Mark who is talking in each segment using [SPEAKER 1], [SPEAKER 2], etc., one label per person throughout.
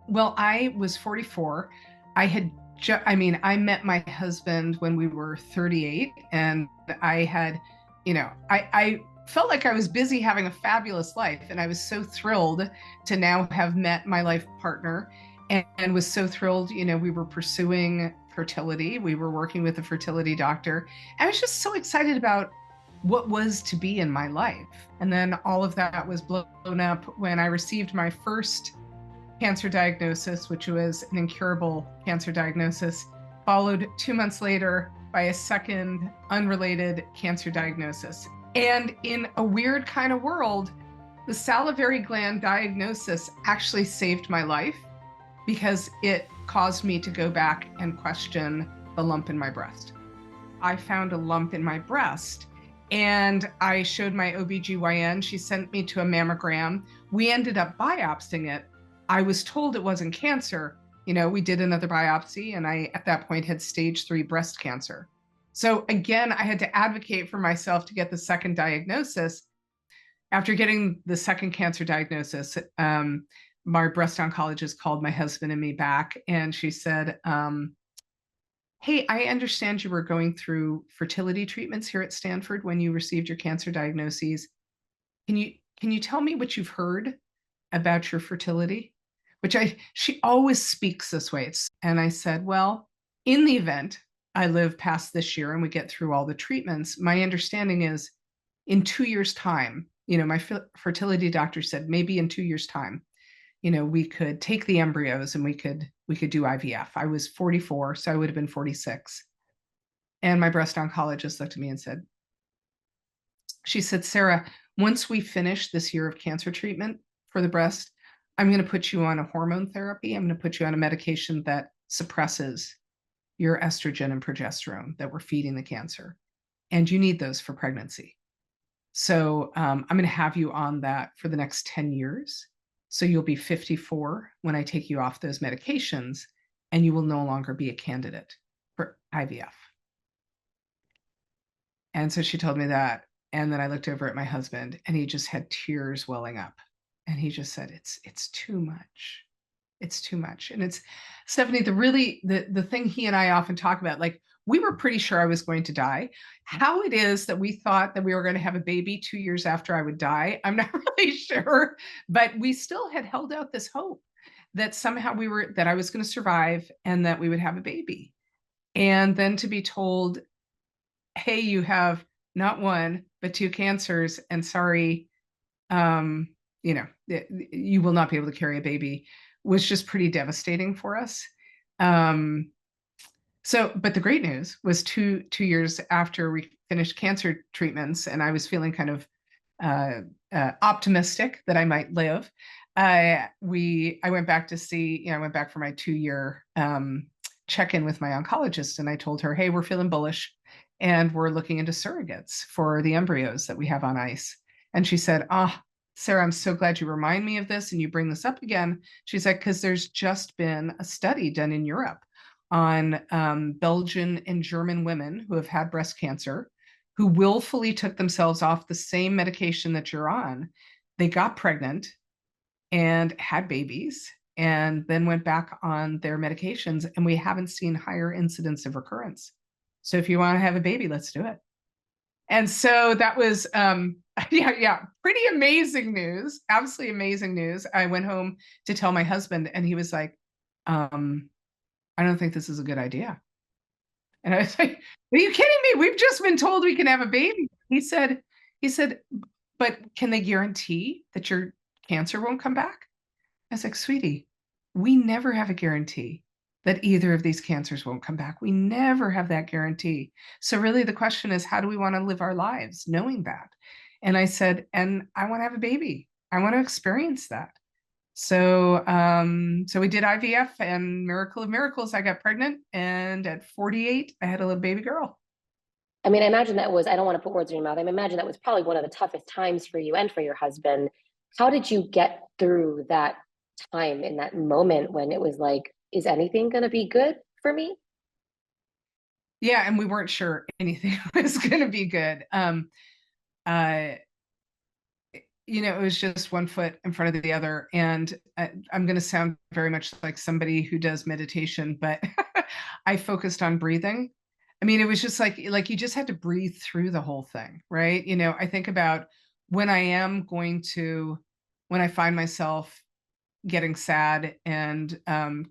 [SPEAKER 1] Well, I was 44. I had I met my husband when we were 38, and I had, I felt like I was busy having a fabulous life, and I was so thrilled to now have met my life partner, and was so thrilled. We were pursuing fertility. We were working with a fertility doctor. I was just so excited about what was to be in my life. And then all of that was blown up when I received my first cancer diagnosis, which was an incurable cancer diagnosis, followed 2 months later by a second unrelated cancer diagnosis. And in a weird kind of world, the salivary gland diagnosis actually saved my life because it caused me to go back and question the lump in my breast. I found a lump in my breast and I showed my OBGYN. She sent me to a mammogram. We ended up biopsying it. I was told it wasn't cancer. We did another biopsy, and I, at that point, had stage 3 breast cancer. So again, I had to advocate for myself to get the second diagnosis. After getting the second cancer diagnosis, my breast oncologist called my husband and me back, and she said, hey, I understand you were going through fertility treatments here at Stanford when you received your cancer diagnoses. Can you tell me what you've heard about your fertility? She always speaks this way. And I said, well, in the event I live past this year and we get through all the treatments, my understanding is in 2 years' time, my fertility doctor said maybe in 2 years' time, we could take the embryos and we could do IVF. I was 44, so I would have been 46. And my breast oncologist looked at me and she said, Sarah, once we finish this year of cancer treatment for the breast, I'm going to put you on a hormone therapy. I'm going to put you on a medication that suppresses your estrogen and progesterone that we're feeding the cancer. And you need those for pregnancy. So I'm going to have you on that for the next 10 years. So you'll be 54 when I take you off those medications, and you will no longer be a candidate for IVF. And so she told me that. And then I looked over at my husband, and he just had tears welling up. And he just said, it's too much. It's too much. And it's, Stephanie, the thing he and I often talk about, like, we were pretty sure I was going to die. How it is that we thought that we were going to have a baby 2 years after I would die, I'm not really sure. But we still had held out this hope that somehow that I was going to survive and that we would have a baby. And then to be told, hey, you have not one, but two cancers, and sorry, you will not be able to carry a baby, was just pretty devastating for us. But the great news was two years after we finished cancer treatments, and I was feeling kind of optimistic that I might live. I went back to see, I went back for my 2-year check-in with my oncologist, and I told her, hey, we're feeling bullish, and we're looking into surrogates for the embryos that we have on ice. And she said, Sarah, I'm so glad you remind me of this and you bring this up again. She's like, because there's just been a study done in Europe on Belgian and German women who have had breast cancer, who willfully took themselves off the same medication that you're on. They got pregnant and had babies and then went back on their medications, and we haven't seen higher incidence of recurrence. So if you want to have a baby, let's do it. And so that was, pretty amazing news, absolutely amazing news. I went home to tell my husband, and he was like, I don't think this is a good idea. And I was like, are you kidding me? We've just been told we can have a baby. He said, but can they guarantee that your cancer won't come back? I was like, sweetie, we never have a guarantee that either of these cancers won't come back. We never have that guarantee. So really the question is, how do we want to live our lives knowing that? And I said, and I want to have a baby. I want to experience that. So we did IVF, and miracle of miracles, I got pregnant. And at 48, I had a little baby girl.
[SPEAKER 2] I mean, I imagine that was, I don't want to put words in your mouth. I imagine that was probably one of the toughest times for you and for your husband. How did you get through that time in that moment when it was like, is anything going to be good for me?
[SPEAKER 1] Yeah, and we weren't sure anything was going to be good. Uh, it was just one foot in front of the other. And I'm going to sound very much like somebody who does meditation, but I focused on breathing. I mean, it was just like you just had to breathe through the whole thing, right? I think about when when I find myself getting sad and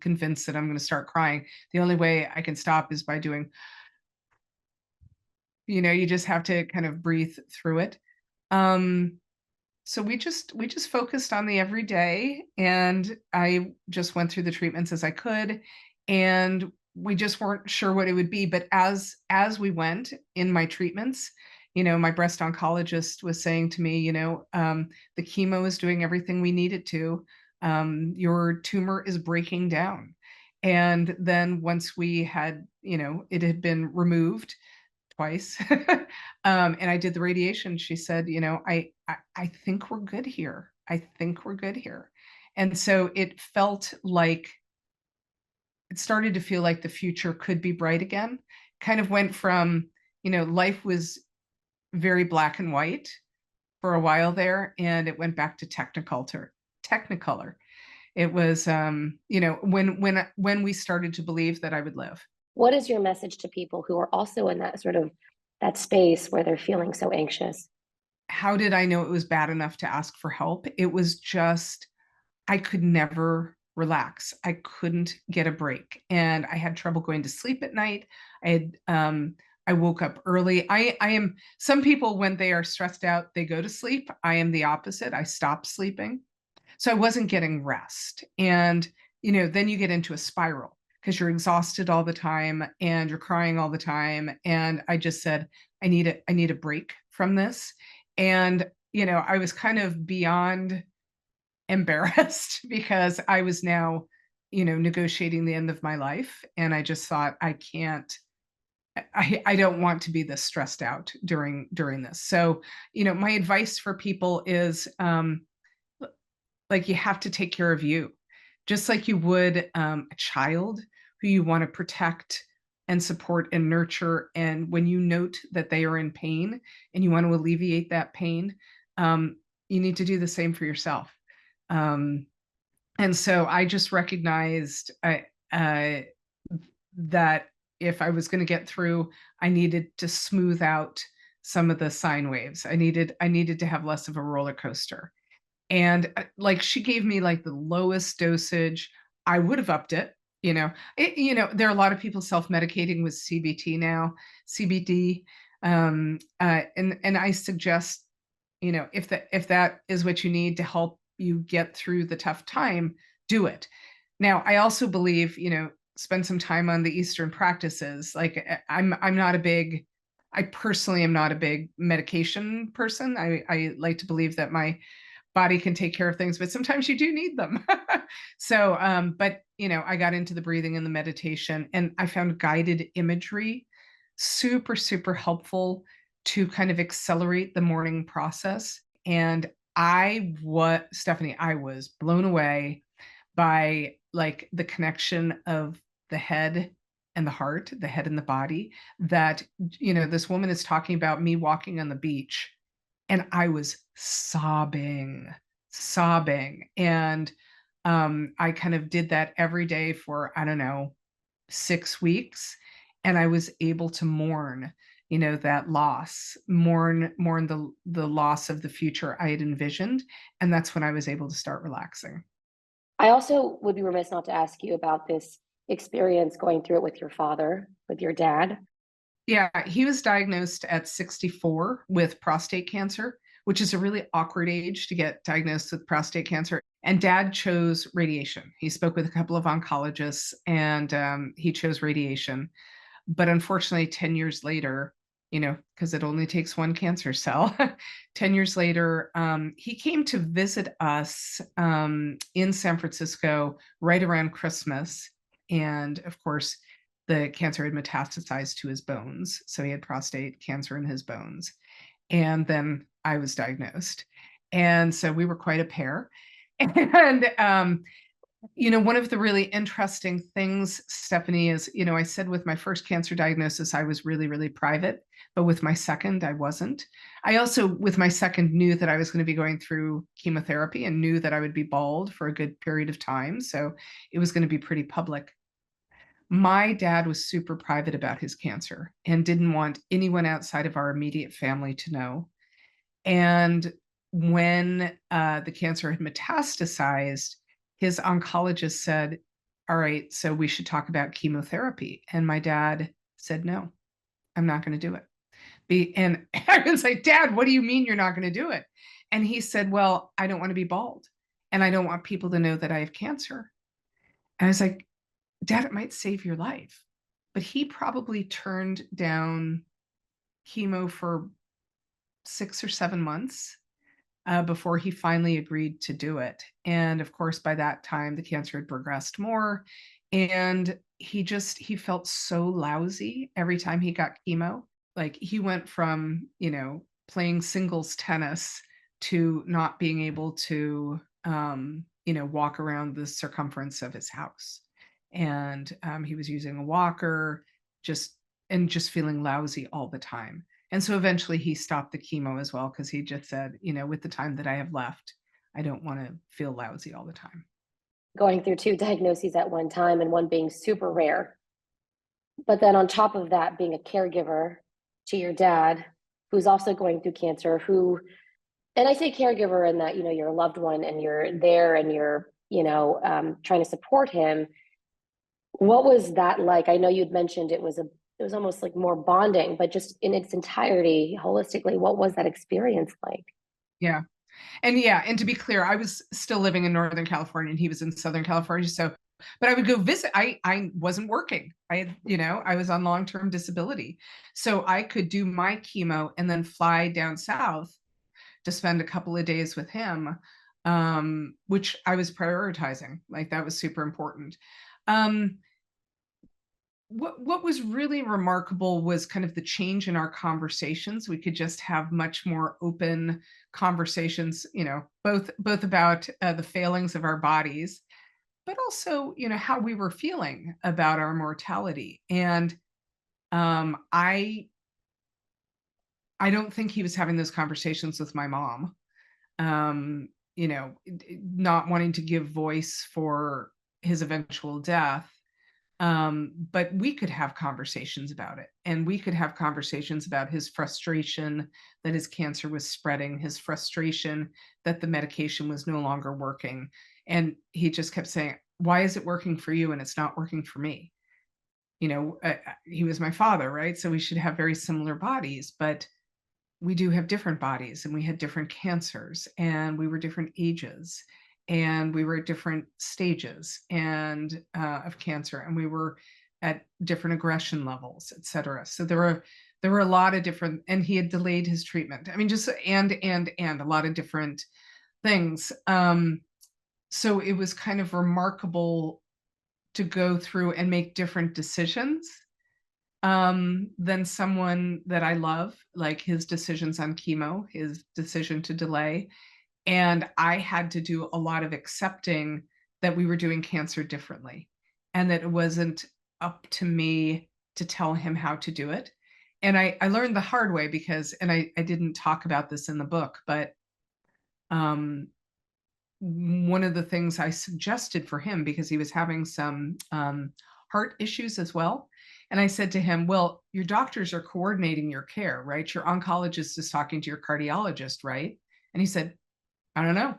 [SPEAKER 1] convinced that I'm going to start crying, the only way I can stop is by doing, you just have to kind of breathe through it. Um, so we just focused on the everyday, and I just went through the treatments as I could, and we just weren't sure what it would be. But as we went in my treatments, my breast oncologist was saying to me, the chemo is doing everything we need it to. Your tumor is breaking down. And then once we had, it had been removed twice. And I did the radiation. She said, I think we're good here. I think we're good here. And so it started to feel like the future could be bright again. Kind of went from, life was very black and white for a while there, and it went back to technicolor. It was, when we started to believe that I would live.
[SPEAKER 2] What is your message to people who are also in that sort of that space where they're feeling so anxious?
[SPEAKER 1] How did I know it was bad enough to ask for help? It was just, I could never relax. I couldn't get a break. And I had trouble going to sleep at night. I woke up early. I am, some people, when they are stressed out, they go to sleep. I am the opposite. I stop sleeping. So I wasn't getting rest. And, then you get into a spiral because you're exhausted all the time and you're crying all the time. And I just said, I need a break from this. And, I was kind of beyond embarrassed because I was now, negotiating the end of my life. And I just thought, I don't want to be this stressed out during this. So, my advice for people is, like, you have to take care of you, just like you would a child who you want to protect and support and nurture. And when you note that they are in pain and you want to alleviate that pain, you need to do the same for yourself. Um, and so I just recognized that if I was going to get through, I needed to smooth out some of the sine waves. I needed to have less of a roller coaster. And like, she gave me like the lowest dosage. I would have upped it. There are a lot of people self-medicating with CBT now, CBD. And I suggest, if that is what you need to help you get through the tough time, do it. Now, I also believe, spend some time on the Eastern practices. Like, I personally am not a big medication person. I like to believe that my body can take care of things, but sometimes you do need them. So, but I got into the breathing and the meditation, and I found guided imagery super, super helpful to kind of accelerate the morning process. And Stephanie, I was blown away by like the connection of the head and the heart, the head and the body, that, this woman is talking about me walking on the beach, and I was sobbing. And I kind of did that every day for, I don't know, 6 weeks. And I was able to mourn, that loss, mourn the loss of the future I had envisioned. And that's when I was able to start relaxing.
[SPEAKER 2] I also would be remiss not to ask you about this experience going through it with your father, with your dad.
[SPEAKER 1] Yeah, he was diagnosed at 64 with prostate cancer, which is a really awkward age to get diagnosed with prostate cancer. And dad chose radiation. He spoke with a couple of oncologists, and he chose radiation. But unfortunately, 10 years later, because it only takes one cancer cell, 10 years later, he came to visit us in San Francisco right around Christmas. And of course, the cancer had metastasized to his bones. So he had prostate cancer in his bones. And then I was diagnosed. And so we were quite a pair. And One of the really interesting things, Stephanie, is, I said with my first cancer diagnosis, I was really, really private, but with my second, I wasn't. I also, with my second, knew that I was going to be going through chemotherapy and knew that I would be bald for a good period of time. So it was going to be pretty public. My dad was super private about his cancer and didn't want anyone outside of our immediate family to know. And when the cancer had metastasized, his oncologist said, "All right, so we should talk about chemotherapy." And my dad said, "No, I'm not going to do it." And I was like, "Dad, what do you mean you're not going to do it?" And he said, "Well, I don't want to be bald and I don't want people to know that I have cancer." And I was like, "Dad, it might save your life." But he probably turned down chemo for 6 or 7 months before he finally agreed to do it. And of course, by that time, the cancer had progressed more. And he felt so lousy every time he got chemo. Like he went from, playing singles tennis to not being able to, walk around the circumference of his house. And he was using a walker, just feeling lousy all the time. And so eventually he stopped the chemo as well because he just said, with the time that I have left, I don't want to feel lousy all the time.
[SPEAKER 2] Going through two diagnoses at one time and one being super rare. But then on top of that, being a caregiver to your dad, who's also going through cancer, and I say caregiver in that, you're a loved one and you're there and you're, trying to support him. What was that like? I know you'd mentioned it was almost like more bonding, but just in its entirety, holistically, what was that experience like?
[SPEAKER 1] Yeah. And to be clear, I was still living in Northern California and he was in Southern California. So, but I would go visit. I wasn't working. I was on long-term disability. So I could do my chemo and then fly down south to spend a couple of days with him, which I was prioritizing. Like that was super important. Um, what was really remarkable was kind of the change in our conversations. We could just have much more open conversations, both about the failings of our bodies, but also, how we were feeling about our mortality. And I don't think he was having those conversations with my mom. Not wanting to give voice for his eventual death. But we could have conversations about it. And we could have conversations about his frustration that his cancer was spreading, his frustration that the medication was no longer working. And he just kept saying, "Why is it working for you and it's not working for me?" He was my father, right? So we should have very similar bodies, but we do have different bodies and we had different cancers and we were different ages and we were at different stages and of cancer and we were at different aggression levels, et cetera. So there were a lot of different, and he had delayed his treatment. I mean, just and a lot of different things. So it was kind of remarkable to go through and make different decisions than someone that I love, like his decisions on chemo, his decision to delay. And I had to do a lot of accepting that we were doing cancer differently and that it wasn't up to me to tell him how to do it. And I learned the hard way because, and I didn't talk about this in the book, but um, one of the things I suggested for him, because he was having some heart issues as well. And I said to him, "Well, your doctors are coordinating your care, right? Your oncologist is talking to your cardiologist, right?" And he said, "I don't know."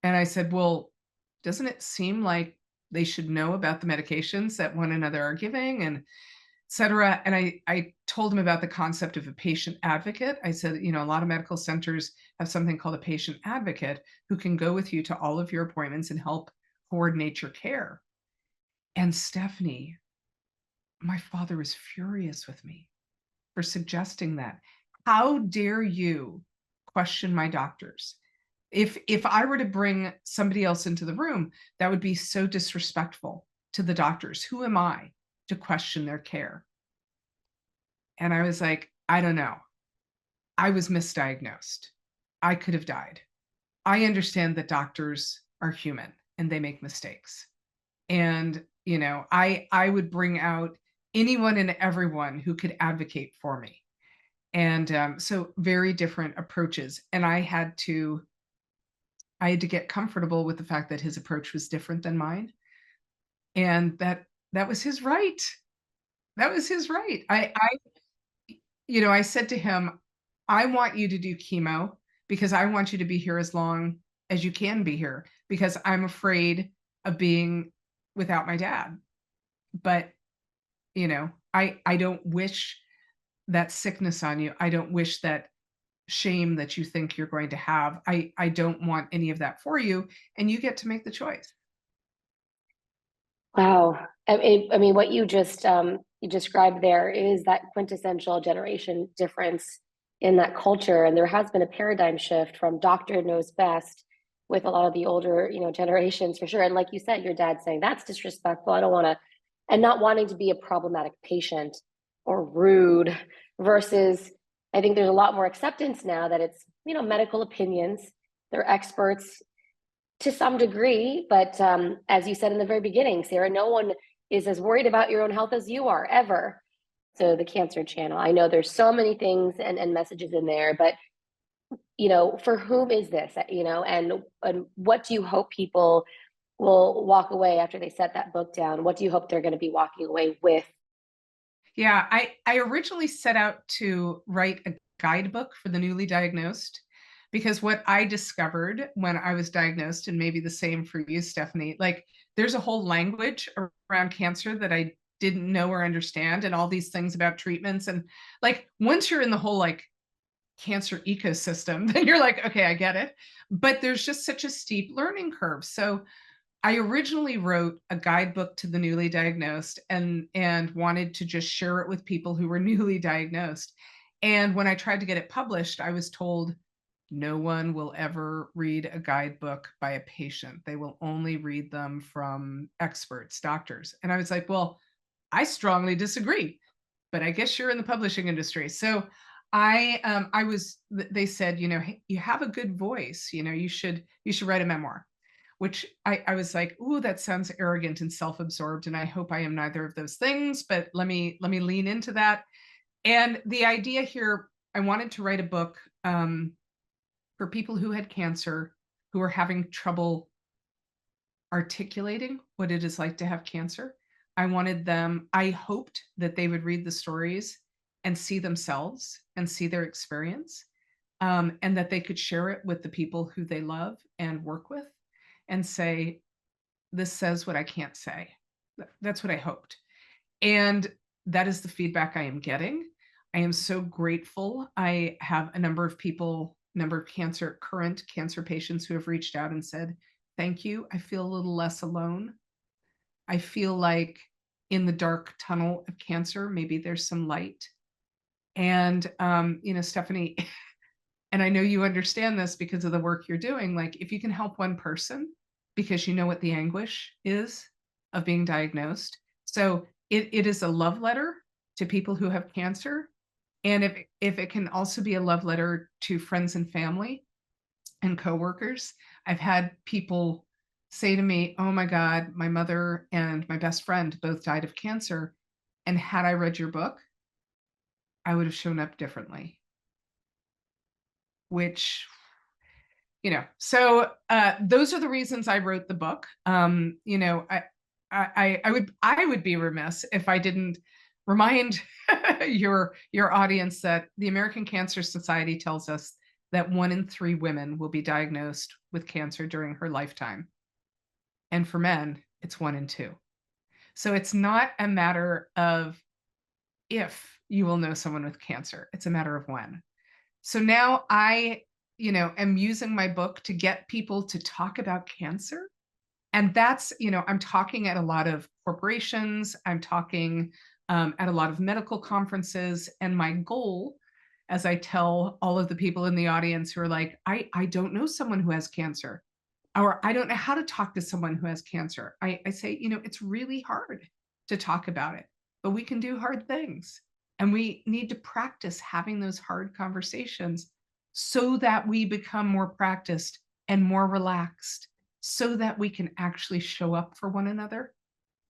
[SPEAKER 1] And I said, "Well, doesn't it seem like they should know about the medications that one another are giving and et cetera?" And I told him about the concept of a patient advocate. I said, a lot of medical centers have something called a patient advocate who can go with you to all of your appointments and help coordinate your care. And Stephanie, my father was furious with me for suggesting that. How dare you question my doctors? If I were to bring somebody else into the room, that would be so disrespectful to the doctors. Who am I to question their care? And I was like, I don't know. I was misdiagnosed. I could have died. I understand that doctors are human. and they make mistakes. And, I would bring out anyone and everyone who could advocate for me. And so very different approaches. And I had to get comfortable with the fact that his approach was different than mine. And that was his right. That was his right. I said to him, I want you to do chemo because I want you to be here as long as you can be here because I'm afraid of being without my dad. But, I don't wish that sickness on you. I don't wish that shame that you think you're going to have. I don't want any of that for you. And you get to make the choice.
[SPEAKER 2] Wow. I mean, what you described there is that quintessential generation difference in that culture. And there has been a paradigm shift from doctor knows best with a lot of the older, generations for sure. And like you said, your dad saying that's disrespectful. I don't want to, and not wanting to be a problematic patient or rude versus I think there's a lot more acceptance now that it's, medical opinions. They're experts to some degree, but as you said in the very beginning, Sarah, no one is as worried about your own health as you are ever. So the Cancer Channel, I know there's so many things and messages in there, but for whom is this? And what do you hope people will walk away after they set that book down? What do you hope they're going to be walking away with?
[SPEAKER 1] Yeah, I originally set out to write a guidebook for the newly diagnosed because what I discovered when I was diagnosed, and maybe the same for you, Stephanie, like there's a whole language around cancer that I didn't know or understand, and all these things about treatments. And like once you're in the whole like cancer ecosystem, then you're like, okay, I get it. But there's just such a steep learning curve. So I originally wrote a guidebook to the newly diagnosed and wanted to just share it with people who were newly diagnosed. And when I tried to get it published, I was told no one will ever read a guidebook by a patient. They will only read them from experts, doctors. And I was like, well, I strongly disagree, but I guess you're in the publishing industry. So they said, hey, you have a good voice, you should write a memoir, which I was like, ooh, that sounds arrogant and self-absorbed. And I hope I am neither of those things, but let me lean into that. And the idea here, I wanted to write a book for people who had cancer, who are having trouble articulating what it is like to have cancer. I hoped that they would read the stories and see themselves and see their experience, and that they could share it with the people who they love and work with and say, this says what I can't say. That's what I hoped. And that is the feedback I am getting. I am so grateful. I have a number of current cancer patients who have reached out and said, thank you. I feel a little less alone. I feel like in the dark tunnel of cancer, maybe there's some light. And, Stephanie, and I know you understand this because of the work you're doing, like if you can help one person because you know what the anguish is of being diagnosed. So it is a love letter to people who have cancer. And if it can also be a love letter to friends and family and coworkers, I've had people say to me, oh my God, my mother and my best friend both died of cancer. And had I read your book, I would have shown up differently, which, so those are the reasons I wrote the book. I would be remiss if I didn't remind your audience that the American Cancer Society tells us that 1 in 3 women will be diagnosed with cancer during her lifetime. And for men, it's 1 in 2. So it's not a matter of if you will know someone with cancer, it's a matter of when. So now I, am using my book to get people to talk about cancer. And that's, I'm talking at a lot of corporations, I'm talking at a lot of medical conferences. And my goal, as I tell all of the people in the audience who are like, I don't know someone who has cancer, or I don't know how to talk to someone who has cancer. I say, it's really hard to talk about it, but we can do hard things. And we need to practice having those hard conversations so that we become more practiced and more relaxed so that we can actually show up for one another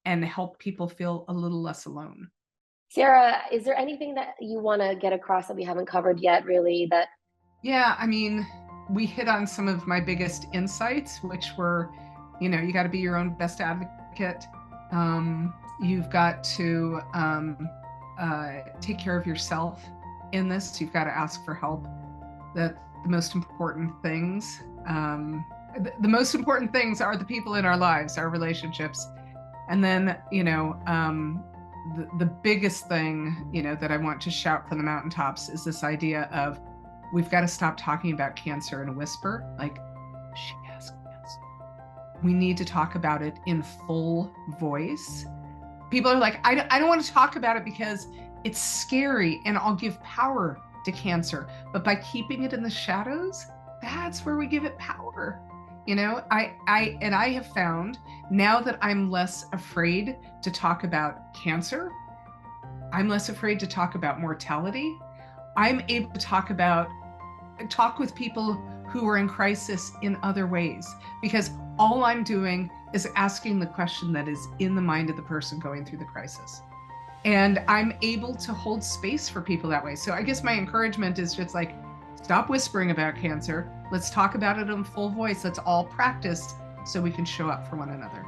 [SPEAKER 1] and help people feel a little less alone.
[SPEAKER 2] Sarah, is there anything that you want to get across that we haven't covered yet, really? That
[SPEAKER 1] Yeah, I mean, we hit on some of my biggest insights, which were, you got to be your own best advocate. You've got to take care of yourself in this. You've got to ask for help. That the most important things. The most important things are the people in our lives, our relationships, and then the biggest thing that I want to shout from the mountaintops is this idea of we've got to stop talking about cancer in a whisper, like she has cancer. We need to talk about it in full voice. People are like, I don't want to talk about it because it's scary and I'll give power to cancer. But by keeping it in the shadows, that's where we give it power. I have found now that I'm less afraid to talk about cancer, I'm less afraid to talk about mortality. I'm able to talk with people who are in crisis in other ways, because all I'm doing is asking the question that is in the mind of the person going through the crisis. And I'm able to hold space for people that way. So I guess my encouragement is just like, stop whispering about cancer. Let's talk about it in full voice. Let's all practice so we can show up for one another.